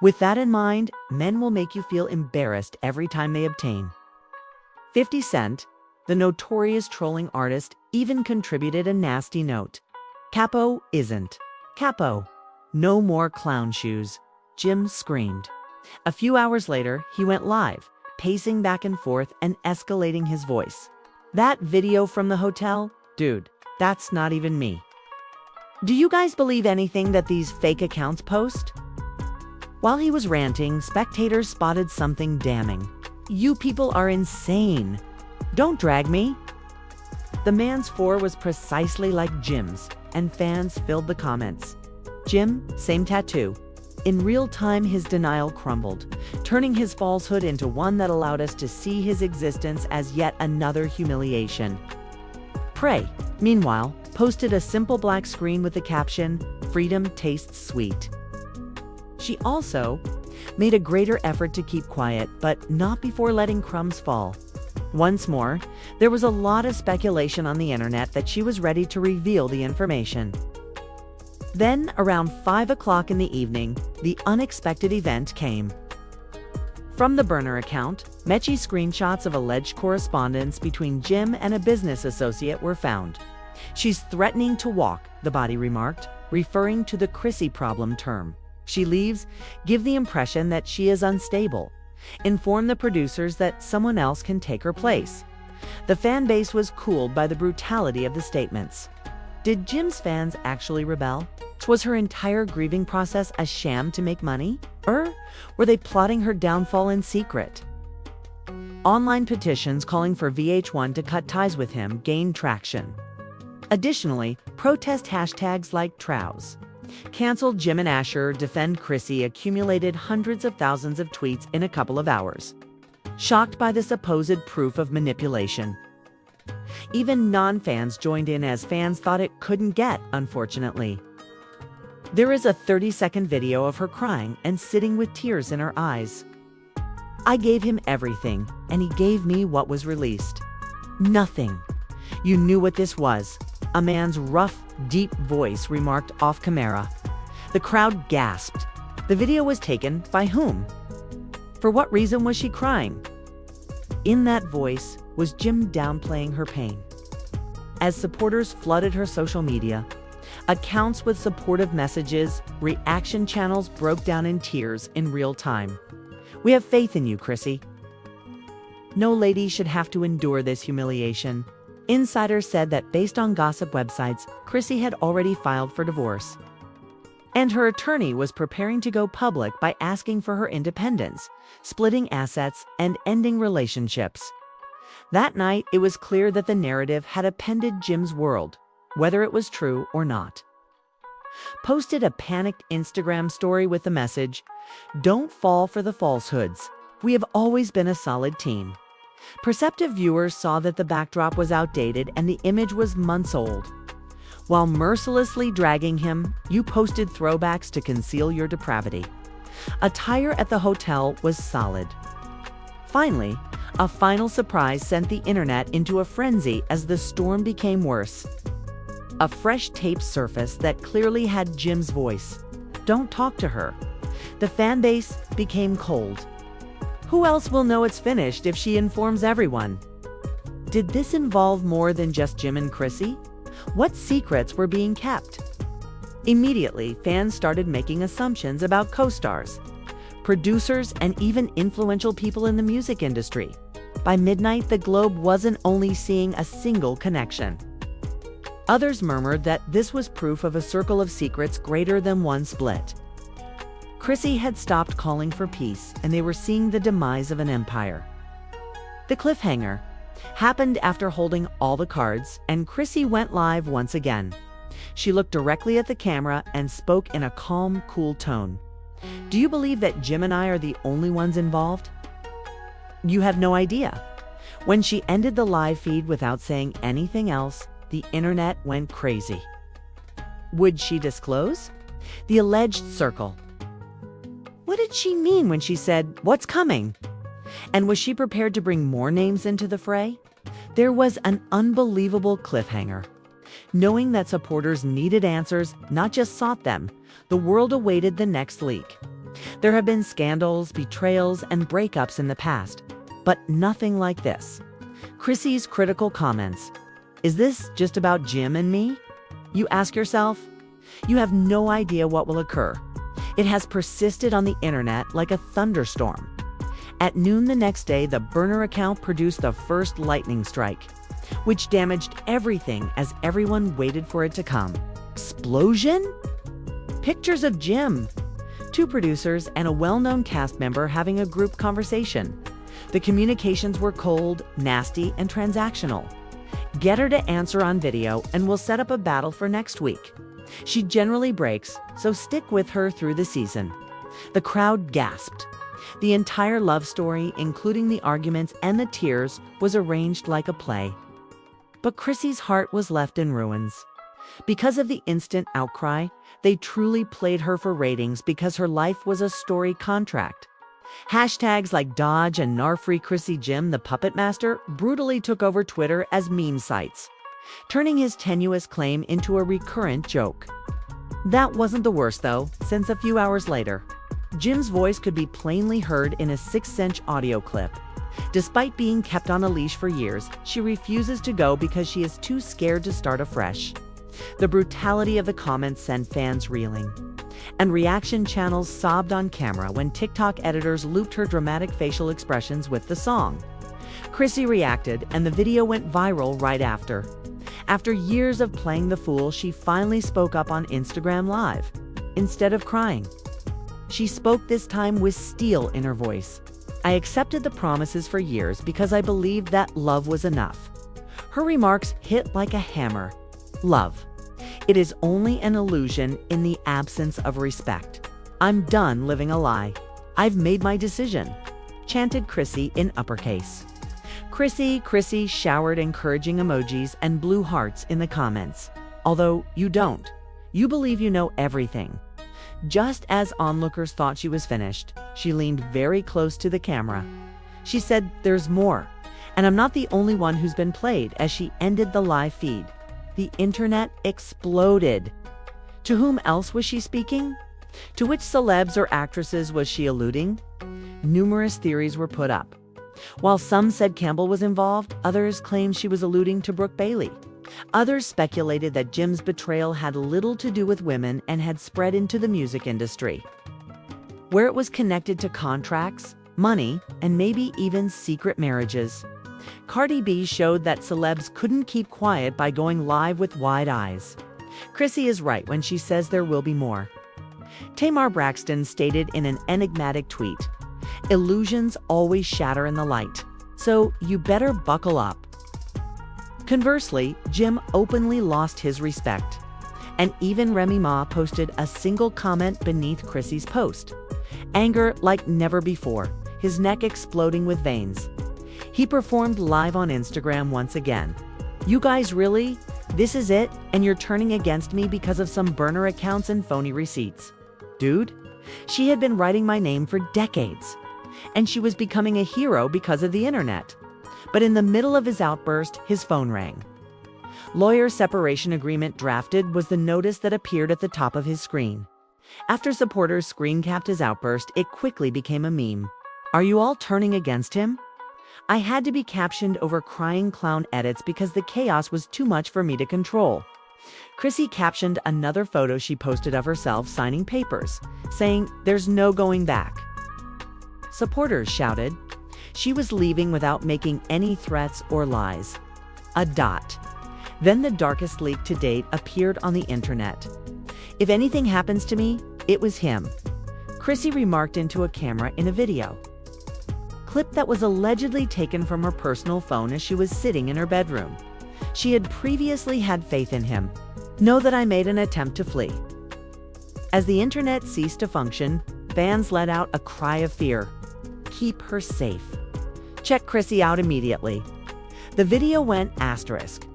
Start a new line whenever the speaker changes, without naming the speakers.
With that in mind, men will make you feel embarrassed every time they obtain. 50 Cent, the notorious trolling artist, even contributed a nasty note. Capo isn't. Capo. No more clown shoes. Jim screamed. A few hours later, he went live, pacing back and forth and escalating his voice. That video from the hotel? Dude, that's not even me. Do you guys believe anything that these fake accounts post? While he was ranting, spectators spotted something damning. You people are insane. Don't drag me. The man's four was precisely like Jim's, and fans filled the comments. Jim, same tattoo. In real time, his denial crumbled, turning his falsehood into one that allowed us to see his existence as yet another humiliation. Prey, meanwhile, posted a simple black screen with the caption, "Freedom tastes sweet." She also made a greater effort to keep quiet, but not before letting crumbs fall. Once more, there was a lot of speculation on the internet that she was ready to reveal the information. Then, around 5 o'clock in the evening, the unexpected event came. From the burner account, Mechie screenshots of alleged correspondence between Jim and a business associate were found. She's threatening to walk, the body remarked, referring to the Chrissy problem term. She leaves, give the impression that she is unstable. Inform the producers that someone else can take her place. The fan base was cooled by the brutality of the statements. Did Jim's fans actually rebel? Was her entire grieving process a sham to make money? Or were they plotting her downfall in secret? Online petitions calling for VH1 to cut ties with him gained traction. Additionally, protest hashtags like Trows, Cancel Jim and Asher, Defend Chrissy accumulated hundreds of thousands of tweets in a couple of hours. Shocked by the supposed proof of manipulation. Even non-fans joined in as fans thought it couldn't get, unfortunately. There is a 30-second video of her crying and sitting with tears in her eyes. I gave him everything, and he gave me what was released. Nothing. You knew what this was. A man's rough, deep voice remarked off camera. The crowd gasped. The video was taken by whom? For what reason was she crying? In that voice was Jim downplaying her pain. As supporters flooded her social media, accounts with supportive messages, reaction channels broke down in tears in real time. We have faith in you, Chrissy. No lady should have to endure this humiliation. Insiders said that based on gossip websites, Chrissy had already filed for divorce. And her attorney was preparing to go public by asking for her independence, splitting assets, and ending relationships. That night, it was clear that the narrative had appended Jim's world, whether it was true or not. Posted a panicked Instagram story with the message, "Don't fall for the falsehoods. We have always been a solid team." Perceptive viewers saw that the backdrop was outdated and the image was months old. While mercilessly dragging him, you posted throwbacks to conceal your depravity. Attire at the hotel was solid. Finally, a final surprise sent the internet into a frenzy as the storm became worse. A fresh tape surfaced that clearly had Jim's voice. Don't talk to her. The fan base became cold. Who else will know it's finished if she informs everyone? Did this involve more than just Jim and Chrissy? What secrets were being kept? Immediately, fans started making assumptions about co-stars, producers, and even influential people in the music industry. By midnight, the Globe wasn't only seeing a single connection. Others murmured that this was proof of a circle of secrets greater than one split. Chrissy had stopped calling for peace, and they were seeing the demise of an empire. The cliffhanger happened after holding all the cards, and Chrissy went live once again. She looked directly at the camera and spoke in a calm, cool tone. Do you believe that Jim and I are the only ones involved? You have no idea. When she ended the live feed without saying anything else, the internet went crazy. Would she disclose? The alleged circle. What did she mean when she said, "What's coming?" And was she prepared to bring more names into the fray? There was an unbelievable cliffhanger. Knowing that supporters needed answers, not just sought them, the world awaited the next leak. There have been scandals, betrayals, and breakups in the past, but nothing like this. Chrissy's critical comments. Is this just about Jim and me? You ask yourself. You have no idea what will occur. It has persisted on the internet like a thunderstorm. At noon the next day, the burner account produced the first lightning strike, which damaged everything as everyone waited for it to come. Explosion? Pictures of Jim, two producers, and a well-known cast member having a group conversation. The communications were cold, nasty, and transactional. Get her to answer on video and we'll set up a battle for next week. She generally breaks, so stick with her through the season. The crowd gasped. The entire love story, including the arguments and the tears, was arranged like a play. But Chrissy's heart was left in ruins. Because of the instant outcry, they truly played her for ratings because her life was a story contract. Hashtags like Dodge and Nar-Free Chrissy Jim the Puppet Master brutally took over Twitter as meme sites, turning his tenuous claim into a recurrent joke. That wasn't the worst though, since a few hours later, Jim's voice could be plainly heard in a 6-inch audio clip. Despite being kept on a leash for years, she refuses to go because she is too scared to start afresh. The brutality of the comments sent fans reeling, and reaction channels sobbed on camera when TikTok editors looped her dramatic facial expressions with the song. Chrissy reacted, and the video went viral right after. After years of playing the fool, she finally spoke up on Instagram Live. Instead of crying, she spoke this time with steel in her voice. I accepted the promises for years because I believed that love was enough. Her remarks hit like a hammer. Love. It is only an illusion in the absence of respect. I'm done living a lie. I've made my decision, chanted Chrissy in uppercase. Chrissy showered encouraging emojis and blue hearts in the comments. Although you don't. You believe you know everything. Just as onlookers thought she was finished, she leaned very close to the camera. She said, "There's more, and I'm not the only one who's been played," as she ended the live feed. The internet exploded. To whom else was she speaking? To which celebs or actresses was she alluding? Numerous theories were put up. While some said Campbell was involved, others claimed she was alluding to Brooke Bailey. Others speculated that Jim's betrayal had little to do with women and had spread into the music industry, where it was connected to contracts, money, and maybe even secret marriages. Cardi B showed that celebs couldn't keep quiet by going live with wide eyes. Chrissy is right when she says there will be more. Tamar Braxton stated in an enigmatic tweet, "Illusions always shatter in the light, so you better buckle up." Conversely, Jim openly lost his respect, and even Remy Ma posted a single comment beneath Chrissy's post. Anger like never before, his neck exploding with veins. He performed live on Instagram once again. "You guys really? This is it? And you're turning against me because of some burner accounts and phony receipts? Dude, she had been writing my name for decades, and she was becoming a hero because of the internet." But in the middle of his outburst, his phone rang. Lawyer separation agreement drafted was the notice that appeared at the top of his screen. After supporters screen capped his outburst, it quickly became a meme. "Are you all turning against him?" I had to be captioned over crying clown edits because the chaos was too much for me to control. Chrissy captioned another photo she posted of herself signing papers, saying, "There's no going back." Supporters shouted. She was leaving without making any threats or lies. A dot. Then the darkest leak to date appeared on the internet. "If anything happens to me, it was him," Chrissy remarked into a camera in a video clip that was allegedly taken from her personal phone as she was sitting in her bedroom. She had previously had faith in him. "Know that I made an attempt to flee." As the internet ceased to function, fans let out a cry of fear. Keep her safe. Check Chrissy out immediately. The video went asterisk.